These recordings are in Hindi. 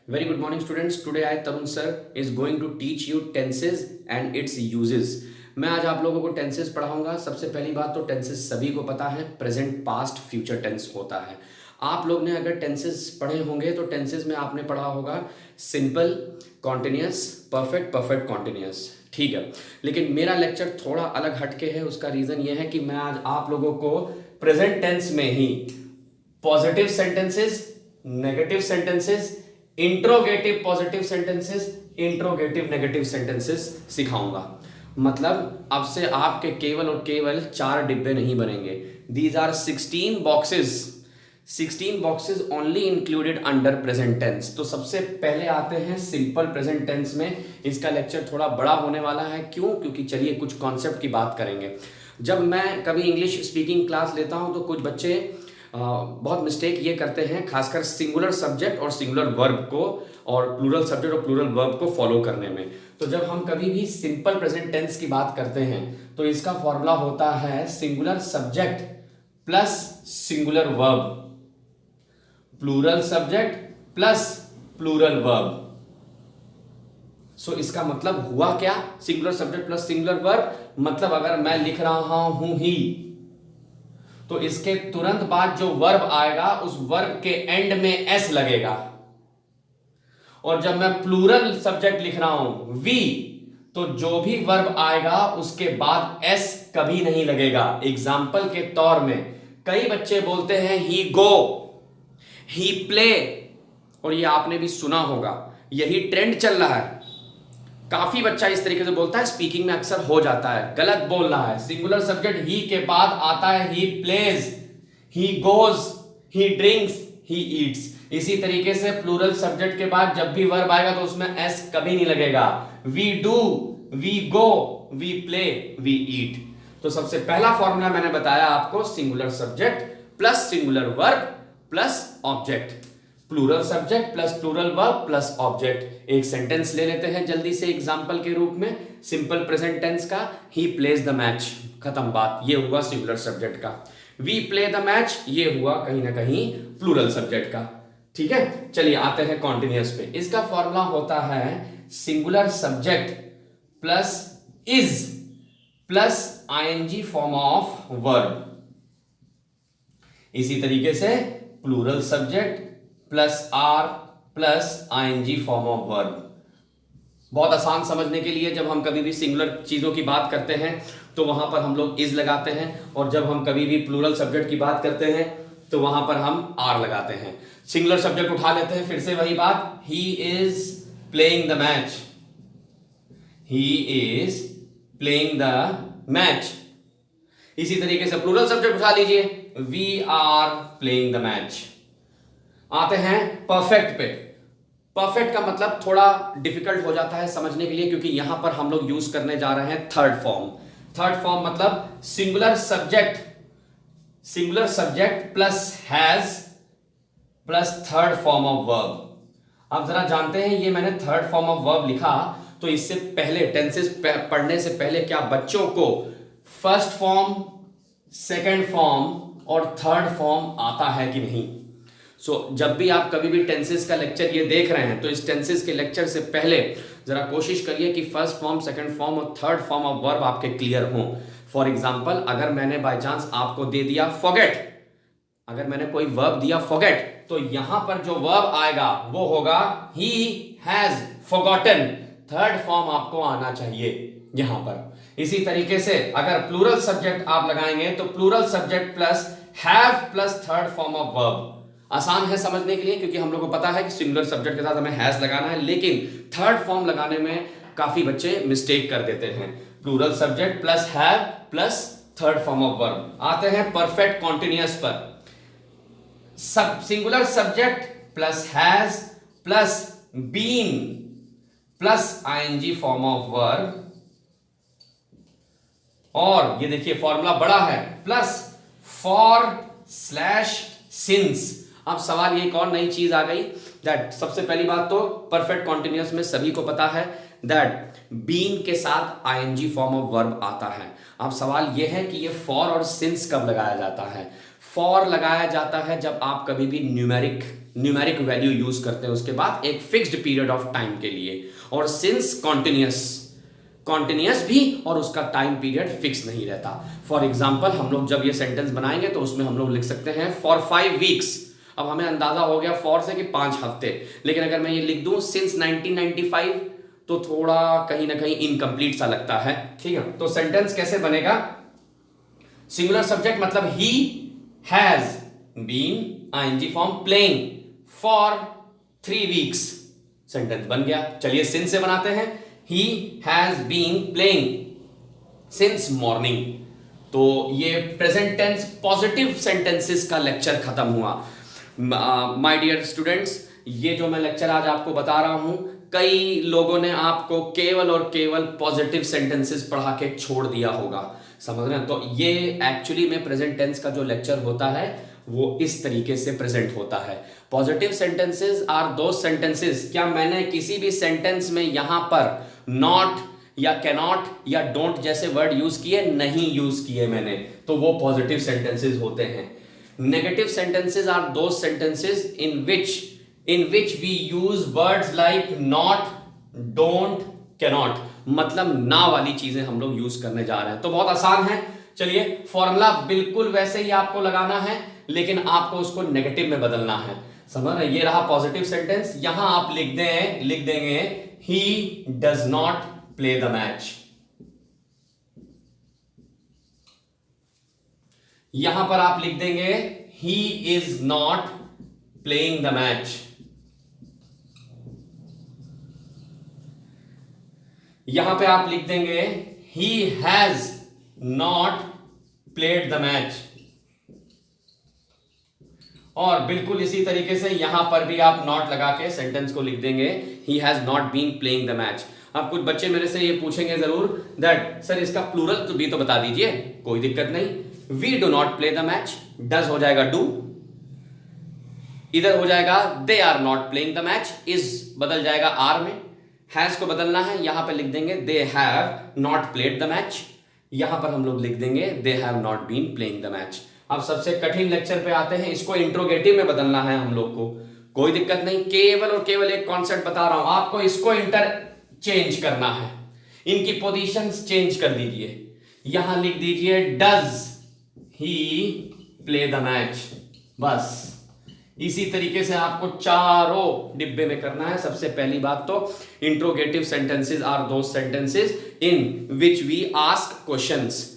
Very good morning students. Today I Tarun sir is going to teach you tenses and its uses. मैं आज आप लोगों को टेंसेस पढ़ाऊंगा। सबसे पहली बात तो टेंसेस सभी को पता है, प्रेजेंट पास्ट फ्यूचर टेंस होता है। आप लोग ने अगर टेंसेस पढ़े होंगे तो टेंसेस में आपने पढ़ा होगा simple, continuous, perfect, perfect continuous, ठीक है। लेकिन मेरा लेक्चर थोड़ा अलग हटके है। उसका रीजन ये है कि मैं आज आप लोगों को प्रेजेंट टेंस में ही positive sentences, negative sentences, interrogative positive sentences, interrogative negative sentences सिखाऊंगा। मतलब अब से आपके केवल और केवल 4 डिब्बे नहीं बनेंगे। These are 16 boxes only included under present tense. तो सबसे पहले आते हैं सिंपल प्रेजेंट टेंस में। इसका लेक्चर थोड़ा बड़ा होने वाला है। क्यों? क्योंकि चलिए कुछ कॉन्सेप्ट की बात करेंगे। जब मैं कभी इंग्लिश स्पीकिंग क्लास लेता हूं तो कुछ बच्चे बहुत मिस्टेक ये करते हैं, खासकर सिंगुलर सब्जेक्ट और सिंगुलर वर्ब को और प्लूरल सब्जेक्ट और प्लूरल वर्ब को फॉलो करने में। तो जब हम कभी भी सिंपल प्रेजेंट टेंस की बात करते हैं तो इसका फॉर्मूला होता है singular subject plus singular verb, plural subject plus plural verb. So इसका मतलब हुआ क्या? Singular subject plus singular verb मतलब अगर मैं लिख रहा हूं ही तो इसके तुरंत बाद जो वर्ब आएगा उस वर्ब के एंड में एस लगेगा। और जब मैं प्लूरल सब्जेक्ट लिख रहा हूं वी, तो जो भी वर्ब आएगा उसके बाद एस कभी नहीं लगेगा। एग्जाम्पल के तौर में कई बच्चे बोलते हैं ही गो, ही प्ले, और ये आपने भी सुना होगा, यही ट्रेंड चल रहा है। काफी बच्चा इस तरीके से बोलता है, स्पीकिंग में अक्सर हो जाता है, गलत बोल रहा है। सिंगुलर सब्जेक्ट ही के बाद आता है he plays, he goes, he drinks, he eats. इसी तरीके से प्लूरल सब्जेक्ट के बाद जब भी वर्ब आएगा तो उसमें एस कभी नहीं लगेगा। We do, we go, we play, we eat. तो सबसे पहला फॉर्मूला मैंने बताया आपको, singular subject plus singular verb plus object, plural subject plus plural verb plus object. एक सेंटेंस ले लेते हैं जल्दी से एग्जांपल के रूप में, सिंपल प्रेजेंट टेंस का, ही प्लेज द मैच, खत्म बात। ये हुआ सिंगुलर सब्जेक्ट का। वी प्ले द मैच, ये हुआ कहीं ना कहीं प्लूरल सब्जेक्ट का। ठीक है, चलिए आते हैं कॉन्टिन्यूअस पे। इसका फॉर्मूला होता है singular subject plus is plus ING form of verb. इसी तरीके से plural subject plus are plus ING form of verb. बहुत आसान समझने के लिए, जब हम कभी भी सिंगुलर चीजों की बात करते हैं तो वहां पर हम लोग इज लगाते हैं, और जब हम कभी भी प्लूरल सब्जेक्ट की बात करते हैं तो वहां पर हम आर लगाते हैं। सिंगुलर सब्जेक्ट उठा लेते हैं, फिर से वही बात, he is playing the match, he is playing the match. इसी तरीके से प्लूरल सब्जेक्ट उठा लीजिए, we are playing the match. आते हैं परफेक्ट पे। परफेक्ट का मतलब थोड़ा डिफिकल्ट हो जाता है समझने के लिए, क्योंकि यहां पर हम लोग यूज करने जा रहे हैं थर्ड फॉर्म। थर्ड फॉर्म मतलब singular subject plus has plus third form of verb. अब जरा जानते हैं, ये मैंने थर्ड फॉर्म ऑफ वर्ब लिखा तो इससे पहले टेंसेस पढ़ने से पहले क्या बच्चों को फर्स्ट फॉर्म, सेकेंड फॉर्म और थर्ड फॉर्म आता है कि नहीं? जब भी आप कभी भी टेंसेस का लेक्चर ये देख रहे हैं तो इस टेंसेस के लेक्चर से पहले जरा कोशिश करिए कि फर्स्ट फॉर्म, सेकंड फॉर्म और थर्ड फॉर्म ऑफ वर्ब आपके क्लियर हों। फॉर एग्जांपल, अगर मैंने बाय चांस आपको दे दिया फॉरगेट, अगर मैंने कोई वर्ब दिया फॉरगेट, तो यहां पर जो वर्ब आएगा वो होगा he has forgotten. Third form आपको आना चाहिए यहां पर। इसी तरीके से अगर प्लूरल सब्जेक्ट आप लगाएंगे तो plural subject plus have plus third form of verb. आसान है समझने के लिए, क्योंकि हम लोग को पता है कि सिंगुलर सब्जेक्ट के साथ हमें हैज लगाना है, लेकिन थर्ड फॉर्म लगाने में काफी बच्चे मिस्टेक कर देते हैं। Plural subject plus have plus third form of verb. आते हैं परफेक्ट कॉन्टिन्यूअस पर। Singular subject plus has plus been plus ING form of verb, और ये देखिए फॉर्मूला बड़ा है, प्लस फॉर स्लैश सिंस। अब सवाल ये एक और नई चीज आ गई, दैट सबसे पहली बात तो परफेक्ट कॉन्टिन्यूअस में सभी को पता है दैट बीन के साथ आईएनजी फॉर्म ऑफ वर्ब आता है। अब सवाल ये है कि ये फॉर और सिंस कब लगाया जाता है। फॉर लगाया जाता है जब आप कभी भी न्यूमेरिक वैल्यू यूज करते हैं उसके बाद एक फिक्स्ड पीरियड ऑफ टाइम के लिए, और सिंस कॉन्टिन्यूस भी, और उसका टाइम पीरियड फिक्स नहीं रहता। फॉर एग्जाम्पल हम लोग जब ये सेंटेंस बनाएंगे तो उसमें हम लोग लिख सकते हैं फॉर 5 वीक्स। अब हमें अंदाजा हो गया फॉर से कि 5 हफ्ते, लेकिन अगर मैं ये लिख दूं सिंस 1995 तो थोड़ा कहीं ना कहीं इनकम्प्लीट सा लगता है। ठीक है, तो सेंटेंस कैसे बनेगा? सिंगुलर सब्जेक्ट मतलब he has been, ING form playing for 3 weeks, sentence बन गया। चलिए सिंस से बनाते हैं, he has been playing since morning. तो ये प्रेजेंट टेंस पॉजिटिव सेंटेंसेस का लेक्चर खत्म हुआ। माय डियर स्टूडेंट्स, ये जो मैं लेक्चर आज आपको बता रहा हूं, कई लोगों ने आपको केवल और केवल पॉजिटिव सेंटेंसेस पढ़ा के छोड़ दिया होगा, समझ रहे हैं? तो ये एक्चुअली में प्रेजेंट टेंस का जो लेक्चर होता है वो इस तरीके से प्रेजेंट होता है। पॉजिटिव सेंटेंसेस आर दो सेंटेंसेस, क्या मैंने किसी भी सेंटेंस में यहां पर नॉट या कैनॉट या डोंट जैसे वर्ड यूज किए? नहीं यूज किए मैंने, तो वो पॉजिटिव सेंटेंसेस होते हैं। नेगेटिव सेंटेंसेस आर दो sentences in which we use words like not, don't, cannot, मतलब ना वाली चीजें हम लोग यूज करने जा रहे हैं। तो बहुत आसान है, चलिए फॉर्मूला बिल्कुल वैसे ही आपको लगाना है, लेकिन आपको उसको नेगेटिव में बदलना है, समझ रहे? ये रहा पॉजिटिव सेंटेंस, यहां आप लिख देंगे he does not play the match। यहां पर आप लिख देंगे he is not playing the match। यहां पे आप लिख देंगे he has not played the match। और बिल्कुल इसी तरीके से यहां पर भी आप नॉट लगा के सेंटेंस को लिख देंगे he has not been playing the match। अब कुछ बच्चे मेरे से ये पूछेंगे जरूर दैट सर इसका प्लूरल भी तो बता दीजिए। कोई दिक्कत नहीं, we do not play the match, does हो जाएगा do, इधर हो जाएगा they are not playing the match, is बदल जाएगा are में, हैज को बदलना है, यहां पे लिख देंगे they have not played the match, यहां पर हम लोग लिख देंगे they have not been playing the match. अब सबसे कठिन लेक्चर पे आते हैं, इसको इंट्रोगेटिव में बदलना है हम लोग को। कोई दिक्कत नहीं, केवल और केवल एक कॉन्सेप्ट बता रहा हूं आपको, इसको इंटरचेंज करना है, इनकी पोजीशंस चेंज कर दीजिए। यहां लिख दीजिए does he play the match, बस इसी तरीके से आपको चारों डिब्बे में करना है। सबसे पहली बात तो interrogative sentences are those sentences in which we ask questions.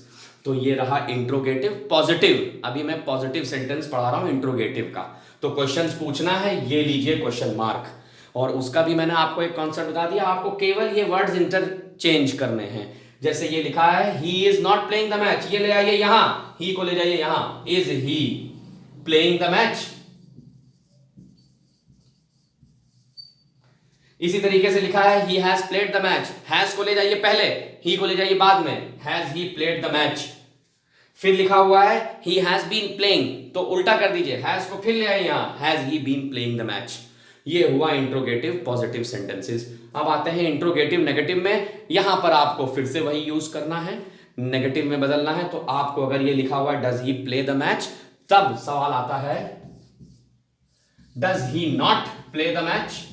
तो ये रहा इंट्रोगेटिव। पॉजिटिव, अभी मैं पॉजिटिव सेंटेंस पढ़ा रहा हूं इंट्रोगेटिव का, तो क्वेश्चंस पूछना है, ये लीजिए क्वेश्चन मार्क, और उसका भी मैंने आपको एक कॉन्सेप्ट बता दिया, आपको केवल ये वर्ड्स इंटरचेंज करने हैं। जैसे ये लिखा है he is not playing the match, ये ले आइए यहां, ही को ले जाइए यहां, is he playing the match. इसी तरीके से लिखा है he has played the match, has को ले जाइए पहले, ही को ले जाइए बाद में, has he played the match. फिर लिखा हुआ है ही हैज बीन प्लेइंग, तो उल्टा कर दीजिए, हैज को फिर ले आइए यहां, has he been playing the match. ये हुआ इंट्रोगेटिव पॉजिटिव सेंटेंसेस। अब आते हैं इंट्रोगेटिव नेगेटिव में, यहां पर आपको फिर से वही यूज करना है, नेगेटिव में बदलना है। तो आपको अगर ये लिखा हुआ does he play the match, तब सवाल आता है does he not play the match.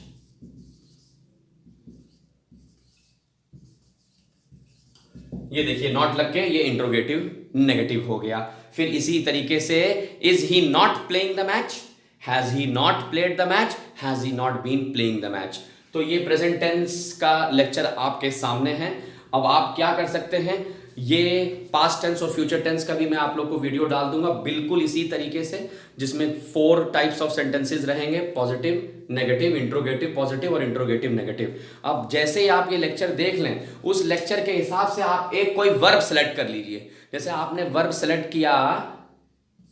ये देखिए नॉट लग के ये इंट्रोगेटिव नेगेटिव हो गया। फिर इसी तरीके से is he not playing the match, has he not played the match, has he not been playing the match. तो ये प्रेजेंट टेंस का लेक्चर आपके सामने है। अब आप क्या कर सकते हैं, ये पास्ट टेंस और फ्यूचर टेंस का भी मैं आप लोग को वीडियो डाल दूंगा बिल्कुल इसी तरीके से, जिसमें 4 टाइप्स ऑफ सेंटेंसेस रहेंगे, पॉजिटिव, नेगेटिव, इंट्रोगेटिव पॉजिटिव और इंट्रोगेटिव नेगेटिव। अब जैसे ही आप ये लेक्चर देख लें, उस लेक्चर के हिसाब से आप एक कोई वर्ब सेलेक्ट कर लीजिए। जैसे आपने वर्ब सेलेक्ट किया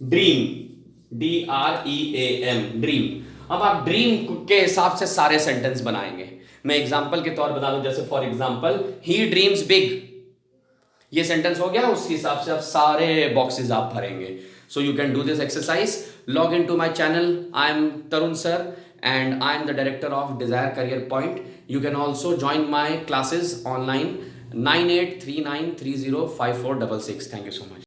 ड्रीम, DREAM, ड्रीम। अब आप ड्रीम के हिसाब से सारे सेंटेंस बनाएंगे। मैं एग्जाम्पल के तौर बता दूं, जैसे for example he dreams big, ये सेंटेंस हो गया, उस हिसाब से आप सारे बॉक्सेस आप भरेंगे। So you can do this exercise, log in to my channel, I am Tarun sir and I am the director of Desire Career Point. You can also join my classes online 9839305466. Thank you so much.